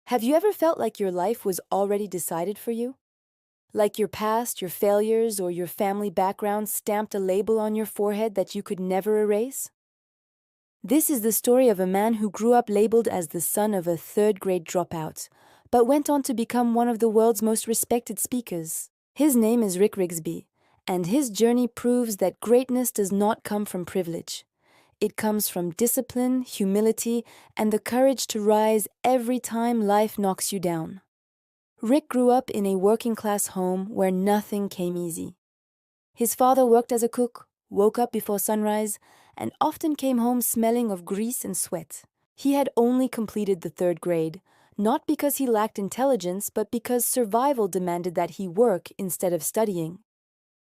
Have you ever felt like your life was already decided for you? Like your past, your failures, or your family background stamped a label on your forehead that you could never erase? This is the story of a man who grew up labeled as the son of a third-grade dropout, but went on to become one of the world's most respected speakers. His name is Rigsby, and his journey proves that greatness does not come from privilege. It comes from discipline, humility, and the courage to rise every time life knocks you down. Rick grew up in a working-class home where nothing came easy. His father worked as a cook, woke up before sunrise, and often came home smelling of grease and sweat. He had only completed the third grade, not because he lacked intelligence, but because survival demanded that he work instead of studying.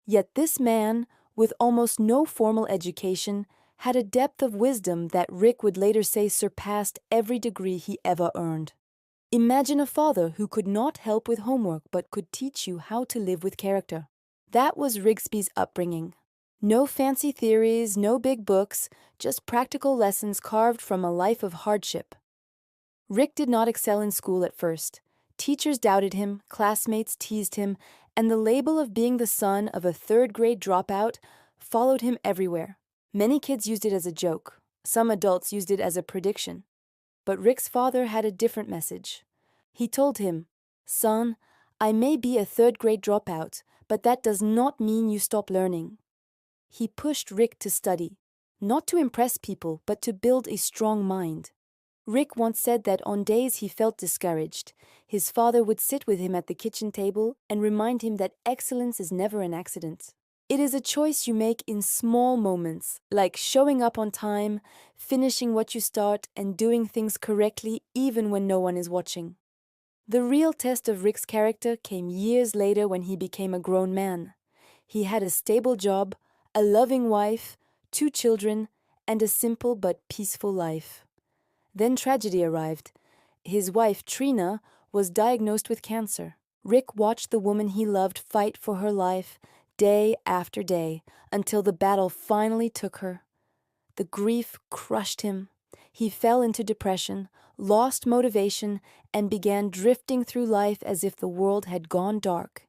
Yet this man, with almost no formal education, had a depth of wisdom that Rick would later say surpassed every degree he ever earned. Imagine a father who could not help with homework but could teach you how to live with character. That was Rigsby's upbringing. No fancy theories, no big books, just practical lessons carved from a life of hardship. Rick did not excel in school at first. Teachers doubted him, classmates teased him, and the label of being the son of a third-grade dropout followed him everywhere. Many kids used it as a joke. Some adults used it as a prediction. But Rick's father had a different message. He told him, "Son, I may be a third-grade dropout, but that does not mean you stop learning." He pushed Rick to study, not to impress people, but to build a strong mind. Rick once said that on days he felt discouraged, his father would sit with him at the kitchen table and remind him that excellence is never an accident. It is a choice you make in small moments, like showing up on time, finishing what you start, and doing things correctly even when no one is watching. The real test of Rick's character came years later when he became a grown man. He had a stable job, a loving wife, 2 children, and a simple but peaceful life. Then tragedy arrived. His wife, Trina, was diagnosed with cancer. Rick watched the woman he loved fight for her life day after day until the battle finally took her. The grief crushed him. He fell into depression, lost motivation, and began drifting through life as if the world had gone dark.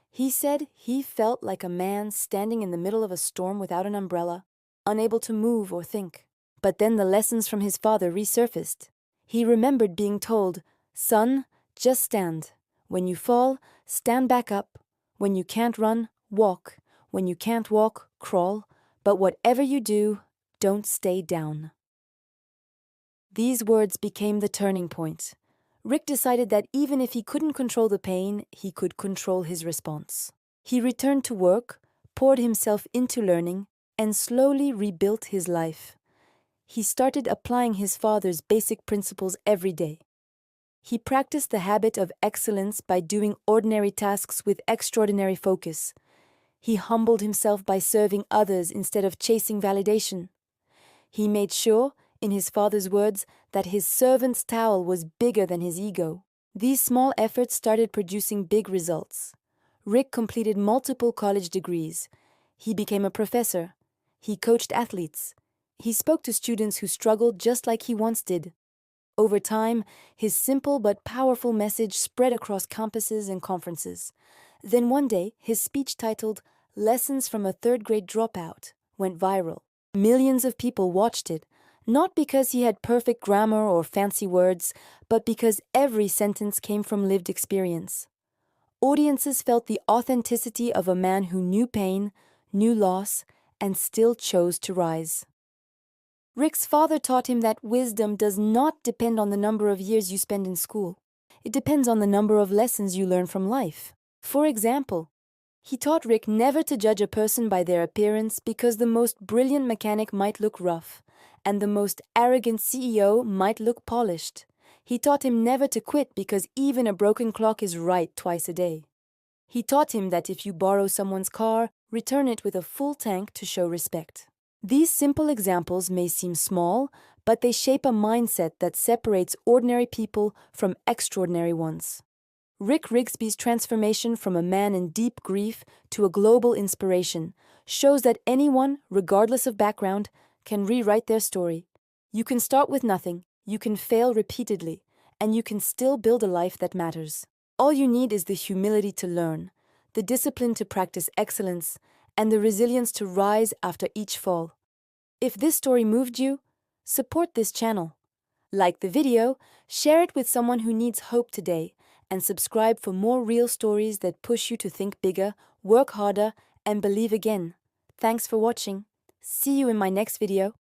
He said he felt like a man standing in the middle of a storm without an umbrella, unable to move or think. But then the lessons from his father resurfaced. He remembered being told, "Son, just stand. When you fall, stand back up. When you can't run, walk. When you can't walk, crawl. But whatever you do, don't stay down." These words became the turning point. Rick decided that even if he couldn't control the pain, he could control his response. He returned to work, poured himself into learning, and slowly rebuilt his life. He started applying his father's basic principles every day. He practiced the habit of excellence by doing ordinary tasks with extraordinary focus. He humbled himself by serving others instead of chasing validation. He made sure, in his father's words, that his servant's towel was bigger than his ego. These small efforts started producing big results. Rick completed multiple college degrees. He became a professor. He coached athletes. He spoke to students who struggled just like he once did. Over time, his simple but powerful message spread across campuses and conferences. Then one day, his speech titled "Lessons from a Third-Grade Dropout" went viral. Millions of people watched it, not because he had perfect grammar or fancy words, but because every sentence came from lived experience. Audiences felt the authenticity of a man who knew pain, knew loss, and still chose to rise. Rick's father taught him that wisdom does not depend on the number of years you spend in school. It depends on the number of lessons you learn from life. For example, he taught Rick never to judge a person by their appearance because the most brilliant mechanic might look rough, and the most arrogant CEO might look polished. He taught him never to quit because even a broken clock is right twice a day. He taught him that if you borrow someone's car, return it with a full tank to show respect. These simple examples may seem small, but they shape a mindset that separates ordinary people from extraordinary ones. Rick Rigsby's transformation from a man in deep grief to a global inspiration shows that anyone, regardless of background, can rewrite their story. You can start with nothing, you can fail repeatedly, and you can still build a life that matters. All you need is the humility to learn, the discipline to practice excellence, and the resilience to rise after each fall. If this story moved you, support this channel. Like the video, share it with someone who needs hope today, and subscribe for more real stories that push you to think bigger, work harder, and believe again. Thanks for watching. See you in my next video.